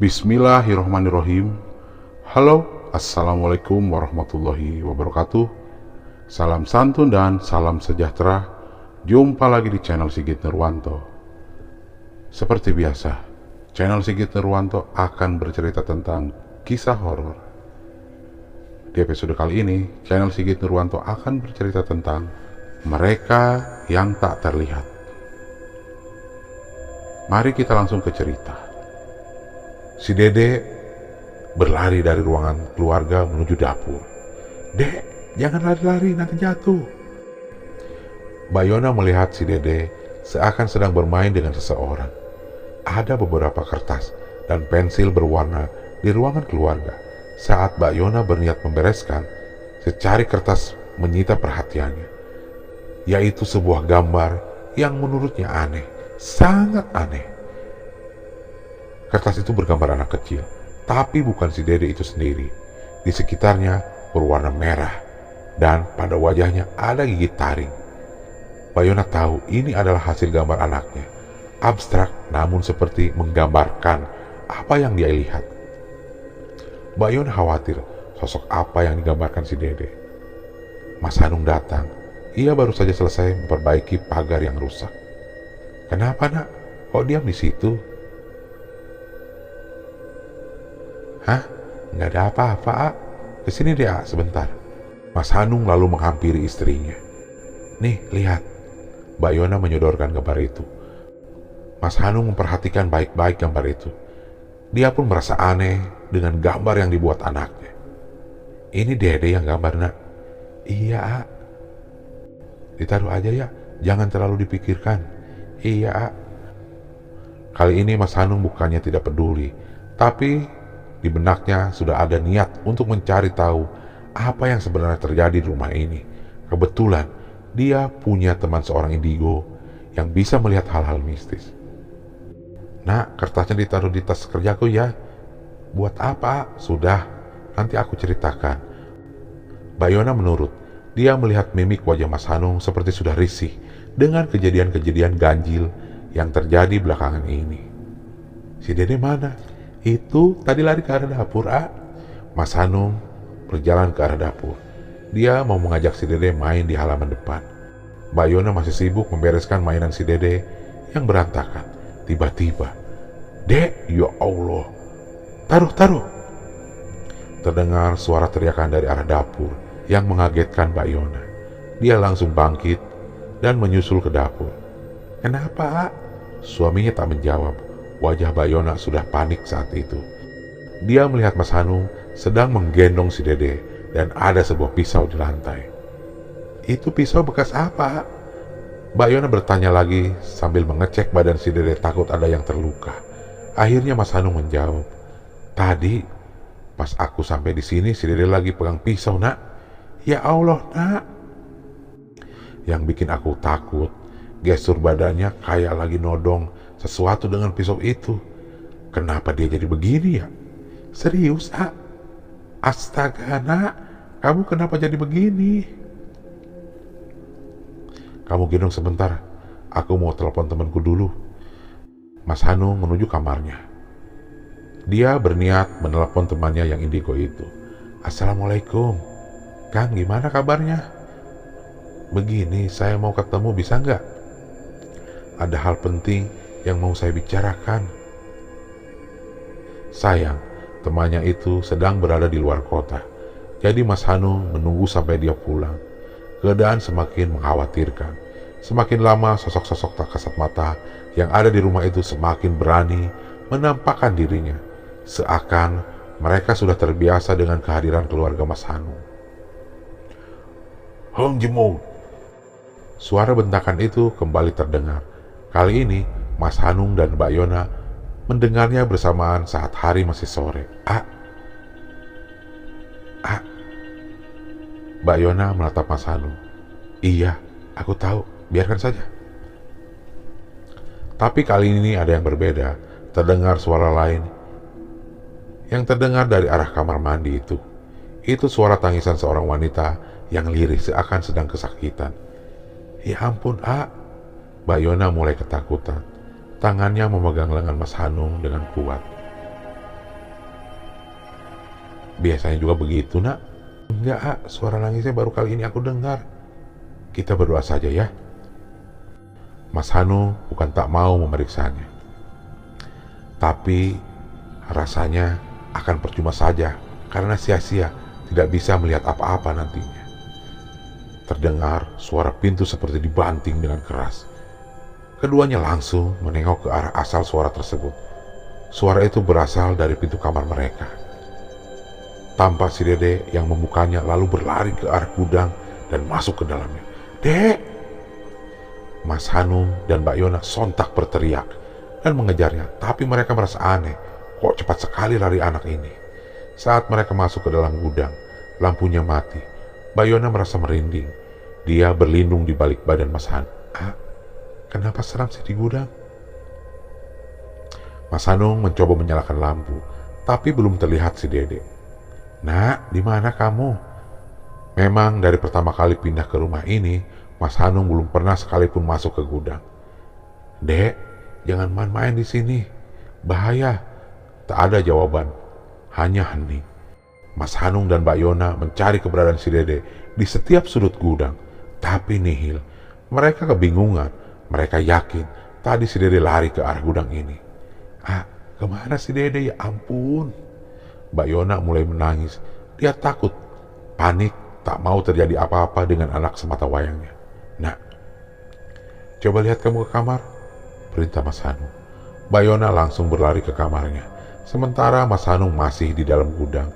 Bismillahirrahmanirrahim. Halo, assalamualaikum warahmatullahi wabarakatuh. Salam santun dan salam sejahtera. Jumpa lagi di channel Sigit Nurwanto. Seperti biasa, channel Sigit Nurwanto akan bercerita tentang kisah horor. Di episode kali ini, channel Sigit Nurwanto akan bercerita tentang mereka yang tak terlihat. Mari kita langsung ke cerita. Si Dede berlari dari ruangan keluarga menuju dapur. "Dek, jangan lari-lari, nanti jatuh." Bayona melihat si Dede seakan sedang bermain dengan seseorang. Ada beberapa kertas dan pensil berwarna di ruangan keluarga. Saat Bayona berniat membereskan, secari kertas menyita perhatiannya, yaitu sebuah gambar yang menurutnya aneh, sangat aneh. Kertas itu bergambar anak kecil, tapi bukan si Dede itu sendiri. Di sekitarnya berwarna merah, dan pada wajahnya ada gigi taring. Bayona tahu ini adalah hasil gambar anaknya. Abstrak namun seperti menggambarkan apa yang dia lihat. Bayona khawatir sosok apa yang digambarkan si Dede. Mas Hanung datang. Ia baru saja selesai memperbaiki pagar yang rusak. "Kenapa, Nak? Kok diam di situ?" "Hah? Nggak ada apa-apa, A. Kesini deh, A, sebentar." Mas Hanung lalu menghampiri istrinya. "Nih, lihat." Bayona menyodorkan gambar itu. Mas Hanung memperhatikan baik-baik gambar itu. Dia pun merasa aneh dengan gambar yang dibuat anaknya. "Ini Dede yang gambar, Nak." "Iya, A." "Ditaruh aja ya, jangan terlalu dipikirkan." "Iya, A." Kali ini Mas Hanung bukannya tidak peduli, tapi di benaknya sudah ada niat untuk mencari tahu apa yang sebenarnya terjadi di rumah ini. Kebetulan dia punya teman seorang indigo yang bisa melihat hal-hal mistis. "Nak, kertasnya ditaruh di tas kerjaku ya." "Buat apa?" "Sudah, nanti aku ceritakan." Bayona menurut. Dia melihat mimik wajah Mas Hanung seperti sudah risih dengan kejadian-kejadian ganjil yang terjadi belakangan ini. "Si Dede mana?" "Itu tadi lari ke arah dapur, A." Mas Hanung berjalan ke arah dapur. Dia mau mengajak si Dede main di halaman depan. Bayona masih sibuk membereskan mainan si Dede yang berantakan. Tiba-tiba, "Dek, ya Allah, taruh." Terdengar suara teriakan dari arah dapur yang mengagetkan Bayona. Dia langsung bangkit dan menyusul ke dapur. "Kenapa, A?" Suaminya tak menjawab. Wajah Bayona sudah panik saat itu. Dia melihat Mas Hanung sedang menggendong si Dede dan ada sebuah pisau di lantai. "Itu pisau bekas apa?" Bayona bertanya lagi sambil mengecek badan si Dede takut ada yang terluka. Akhirnya Mas Hanung menjawab, "Tadi pas aku sampai di sini si Dede lagi pegang pisau, Nak." "Ya Allah, Nak." Yang bikin aku takut, gestur badannya kayak lagi nodong sesuatu dengan pisau itu. Kenapa dia jadi begini ya? "Serius, A?" "Astaga, Nak, kamu kenapa jadi begini?" "Kamu gendong sebentar, aku mau telepon temanku dulu." Mas Hanung menuju kamarnya. Dia berniat menelepon temannya yang indigo itu. "Assalamualaikum, Kang, gimana kabarnya?" "Begini, saya mau ketemu, bisa nggak? Ada hal penting yang mau saya bicarakan." Sayang, temannya itu sedang berada di luar kota. Jadi Mas Hanung menunggu sampai dia pulang. Keadaan semakin mengkhawatirkan. Semakin lama sosok-sosok tak kasat mata yang ada di rumah itu semakin berani menampakkan dirinya. Seakan mereka sudah terbiasa dengan kehadiran keluarga Mas Hanung. "Hong Jemou!" Suara bentakan itu kembali terdengar. Kali ini Mas Hanung dan Bayona mendengarnya bersamaan saat hari masih sore. "A." Bayona menatap Mas Hanung. "Iya, aku tahu, biarkan saja." Tapi kali ini ada yang berbeda. Terdengar suara lain yang terdengar dari arah kamar mandi itu. Itu suara tangisan seorang wanita yang lirih seakan sedang kesakitan. "Ya ampun, A." Bayona mulai ketakutan. Tangannya memegang lengan Mas Hanung dengan kuat. Biasanya juga begitu, nak. Enggak, ah, suara nangisnya baru kali ini aku dengar. Kita berdoa saja ya. Mas Hanu bukan tak mau memeriksanya, tapi rasanya akan percuma saja karena sia-sia tidak bisa melihat apa-apa nantinya. Terdengar suara pintu seperti dibanting dengan keras. Keduanya langsung menengok ke arah asal suara tersebut. Suara itu berasal dari pintu kamar mereka. Tampak si Dede yang membukanya lalu berlari ke arah gudang dan masuk ke dalamnya. "Dek!" Mas Hanung dan Mbak Yona sontak berteriak dan mengejarnya, tapi mereka merasa aneh, kok cepat sekali lari anak ini. Saat mereka masuk ke dalam gudang, lampunya mati. Mbak Yona merasa merinding. Dia berlindung di balik badan Mas Hanung. "Ah, kenapa seram sih di gudang?" Mas Hanung mencoba menyalakan lampu, tapi belum terlihat si Dede. "Nak, di mana kamu?" Memang dari pertama kali pindah ke rumah ini, Mas Hanung belum pernah sekalipun masuk ke gudang. "Dek, jangan main-main di sini. Bahaya." Tak ada jawaban, hanya hening. Mas Hanung dan Mbak Yona mencari keberadaan si Dede di setiap sudut gudang, tapi nihil. Mereka kebingungan. Mereka yakin tadi si Dede lari ke arah gudang ini. "Ah, kemana si Dede? Ya ampun." Mbak Yona mulai menangis. Dia takut, panik, tak mau terjadi apa-apa dengan anak semata wayangnya. "Nak, coba lihat kamu ke kamar," perintah Mas Hanung. Mbak Yona langsung berlari ke kamarnya. Sementara Mas Hanung masih di dalam gudang.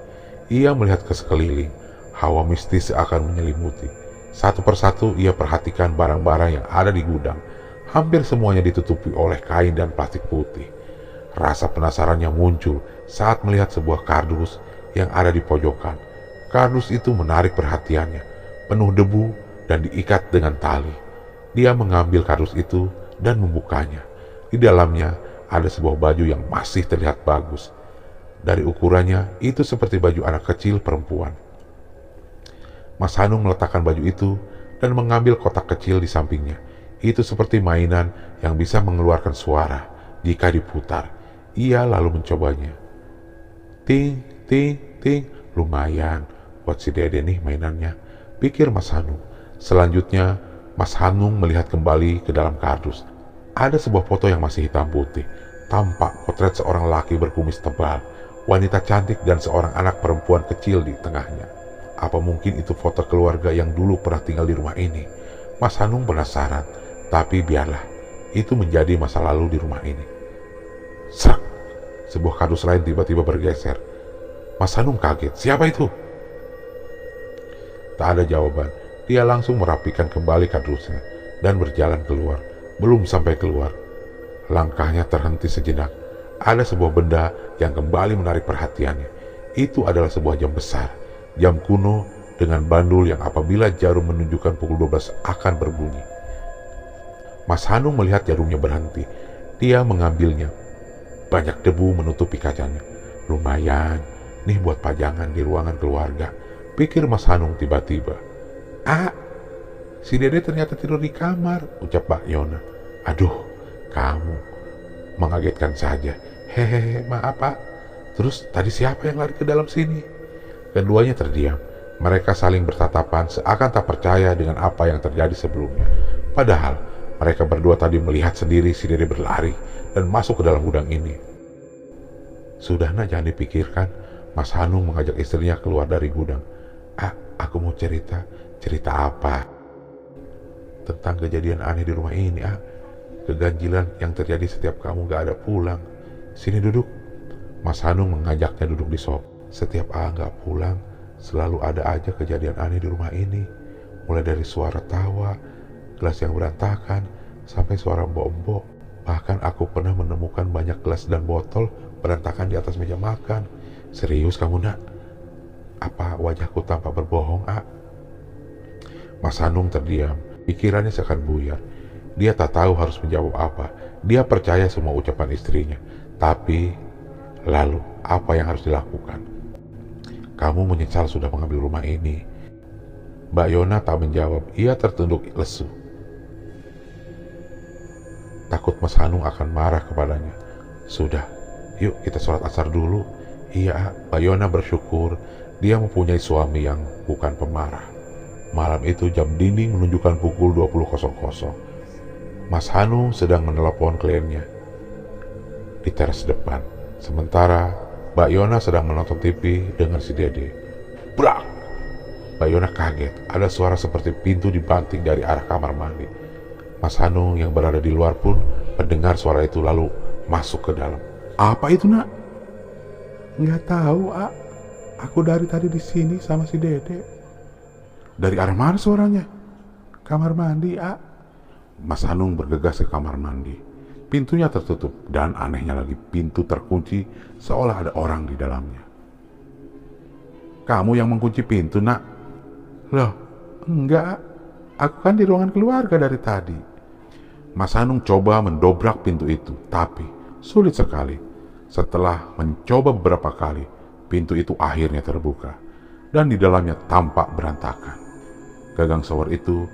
Ia melihat ke sekeliling. Hawa mistis seakan menyelimuti. Satu persatu ia perhatikan barang-barang yang ada di gudang. Hampir semuanya ditutupi oleh kain dan plastik putih. Rasa penasarannya muncul saat melihat sebuah kardus yang ada di pojokan. Kardus itu menarik perhatiannya, penuh debu dan diikat dengan tali. Dia mengambil kardus itu dan membukanya. Di dalamnya ada sebuah baju yang masih terlihat bagus. Dari ukurannya, itu seperti baju anak kecil perempuan. Mas Hanung meletakkan baju itu dan mengambil kotak kecil di sampingnya. Itu seperti mainan yang bisa mengeluarkan suara jika diputar. Ia lalu mencobanya. Ting, ting, ting. Lumayan buat si Dede nih mainannya, pikir Mas Hanung. Selanjutnya, Mas Hanung melihat kembali ke dalam kardus. Ada sebuah foto yang masih hitam putih. Tampak potret seorang laki berkumis tebal, wanita cantik dan seorang anak perempuan kecil di tengahnya. Apa mungkin itu foto keluarga yang dulu pernah tinggal di rumah ini? Mas Hanung penasaran, tapi biarlah, itu menjadi masa lalu di rumah ini. Serak! Sebuah kardus lain tiba-tiba bergeser. Mas Hanung kaget, siapa itu? Tak ada jawaban. Dia langsung merapikan kembali kardusnya dan berjalan keluar. Belum sampai keluar, langkahnya terhenti sejenak. Ada sebuah benda yang kembali menarik perhatiannya. Itu adalah sebuah jam besar, jam kuno dengan bandul yang apabila jarum menunjukkan pukul 12 akan berbunyi. Mas Hanung melihat jarumnya berhenti. Dia mengambilnya. Banyak debu menutupi kacanya. Lumayan, nih buat pajangan di ruangan keluarga, pikir Mas Hanung tiba-tiba. "Ah, si Dede ternyata tidur di kamar," ucap Mbak Yona. "Aduh, kamu mengagetkan saja. Hehehe, maaf Pak. Terus tadi siapa yang lari ke dalam sini?" Keduanya terdiam. Mereka saling bertatapan seakan tak percaya dengan apa yang terjadi sebelumnya. Padahal mereka berdua tadi melihat sendiri si Dede berlari dan masuk ke dalam gudang ini. "Sudah nak, jangan dipikirkan." Mas Hanung mengajak istrinya keluar dari gudang. "Ah, aku mau cerita." "Cerita apa?" "Tentang kejadian aneh di rumah ini, ah. Keganjilan yang terjadi setiap kamu gak ada pulang. Sini duduk." Mas Hanung mengajaknya duduk di sofa. "Setiap gak pulang, selalu ada aja kejadian aneh di rumah ini. Mulai dari suara tawa, gelas yang berantakan, sampai suara mbok-mbok. Bahkan aku pernah menemukan banyak gelas dan botol berantakan di atas meja makan." "Serius kamu nak? Apa wajahku tampak berbohong, ah?" Mas Hanung terdiam, pikirannya seakan buyar. Dia tak tahu harus menjawab apa. Dia percaya semua ucapan istrinya. Tapi, lalu apa yang harus dilakukan? "Kamu menyesal sudah mengambil rumah ini." Mbak Yona tak menjawab. Ia tertunduk lesu. Takut Mas Hanung akan marah kepadanya. "Sudah, yuk kita sholat asar dulu. Iya, Mbak Yona bersyukur dia mempunyai suami yang bukan pemarah. Malam itu jam dinding menunjukkan pukul 20.00. Mas Hanung sedang menelepon kliennya di teras depan. Sementara Mbak Yona sedang menonton TV dengan si Dede. Brak! Mbak Yona kaget, ada suara seperti pintu dibanting dari arah kamar mandi. Mas Hanung yang berada di luar pun mendengar suara itu lalu masuk ke dalam. Apa itu, Nak? Nggak tahu, A. Aku dari tadi di sini sama si Dede. Dari arah mana suaranya? Kamar mandi, A. Mas Hanung bergegas ke kamar mandi. Pintunya tertutup dan anehnya lagi pintu terkunci seolah ada orang di dalamnya. Kamu yang mengunci pintu, Nak? Loh, enggak. Aku kan di ruangan keluarga dari tadi. Mas Hanung coba mendobrak pintu itu, tapi sulit sekali. Setelah mencoba beberapa kali, pintu itu akhirnya terbuka dan di dalamnya tampak berantakan. Gagang shower itu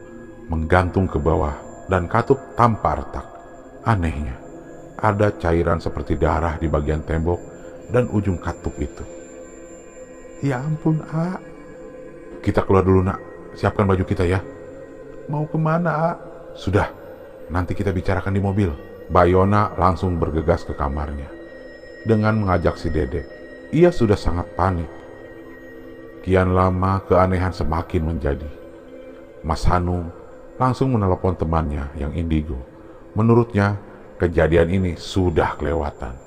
menggantung ke bawah dan katup tanpa retak. Anehnya, ada cairan seperti darah di bagian tembok dan ujung katup itu. Ya ampun, A. Kita keluar dulu, Nak. Siapkan baju kita ya. Mau kemana, A? Sudah, nanti kita bicarakan di mobil. Mbak Yona langsung bergegas ke kamarnya dengan mengajak si Dede. Ia sudah sangat panik. Kian lama keanehan semakin menjadi. Mas Hanung langsung menelepon temannya yang indigo. Menurutnya, kejadian ini sudah kelewatan.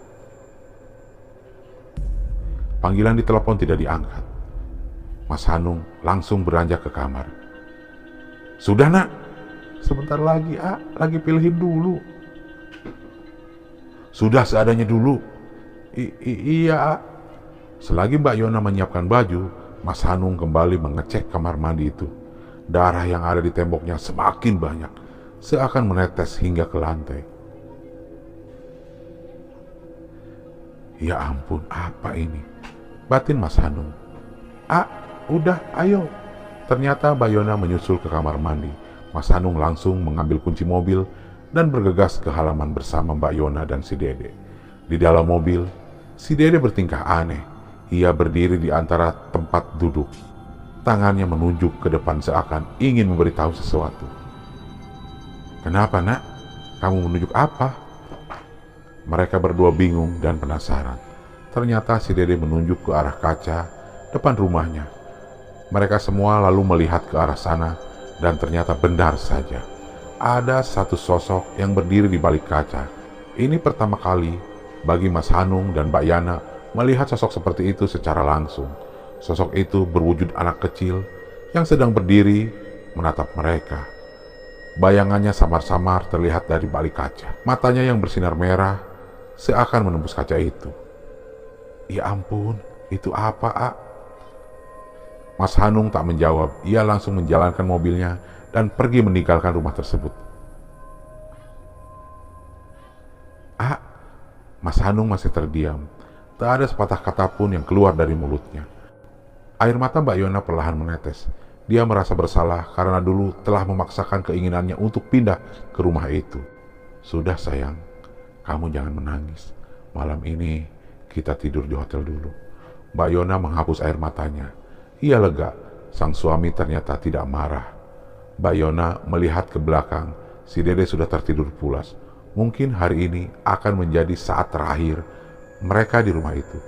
Panggilan di telepon tidak diangkat. Mas Hanung langsung beranjak ke kamar. Sudah, Nak? Sebentar lagi, A. Lagi pilihin dulu. Sudah seadanya dulu. Iya, A. Selagi Mbak Yona menyiapkan baju, Mas Hanung kembali mengecek kamar mandi itu. Darah yang ada di temboknya semakin banyak, seakan menetes hingga ke lantai. Ya ampun, apa ini? Batin Mas Hanung. Udah, ayo. Ternyata Mbak Yona menyusul ke kamar mandi. Mas Hanung langsung mengambil kunci mobil dan bergegas ke halaman bersama Mbak Yona dan si Dede. Di dalam mobil, si Dede bertingkah aneh. Ia berdiri di antara tempat duduk. Tangannya menunjuk ke depan seakan ingin memberitahu sesuatu. Kenapa, Nak? Kamu menunjuk apa? Mereka berdua bingung dan penasaran. Ternyata si Dede menunjuk ke arah kaca depan rumahnya. Mereka semua lalu melihat ke arah sana dan ternyata benar saja. Ada satu sosok yang berdiri di balik kaca. Ini pertama kali bagi Mas Hanung dan Mbak Yana melihat sosok seperti itu secara langsung. Sosok itu berwujud anak kecil yang sedang berdiri menatap mereka. Bayangannya samar-samar terlihat dari balik kaca. Matanya yang bersinar merah seakan menembus kaca itu. Ya ampun, itu apa, A? Mas Hanung tak menjawab. Ia langsung menjalankan mobilnya dan pergi meninggalkan rumah tersebut. Mas Hanung masih terdiam. Tak ada sepatah kata pun yang keluar dari mulutnya. Air mata Mbak Yona perlahan menetes. Dia merasa bersalah karena dulu telah memaksakan keinginannya untuk pindah ke rumah itu. Sudah sayang, kamu jangan menangis. Malam ini kita tidur di hotel dulu. Mbak Yona menghapus air matanya. Ia lega, sang suami ternyata tidak marah. Mbak Yona melihat ke belakang, si Dede sudah tertidur pulas. Mungkin hari ini akan menjadi saat terakhir mereka di rumah itu.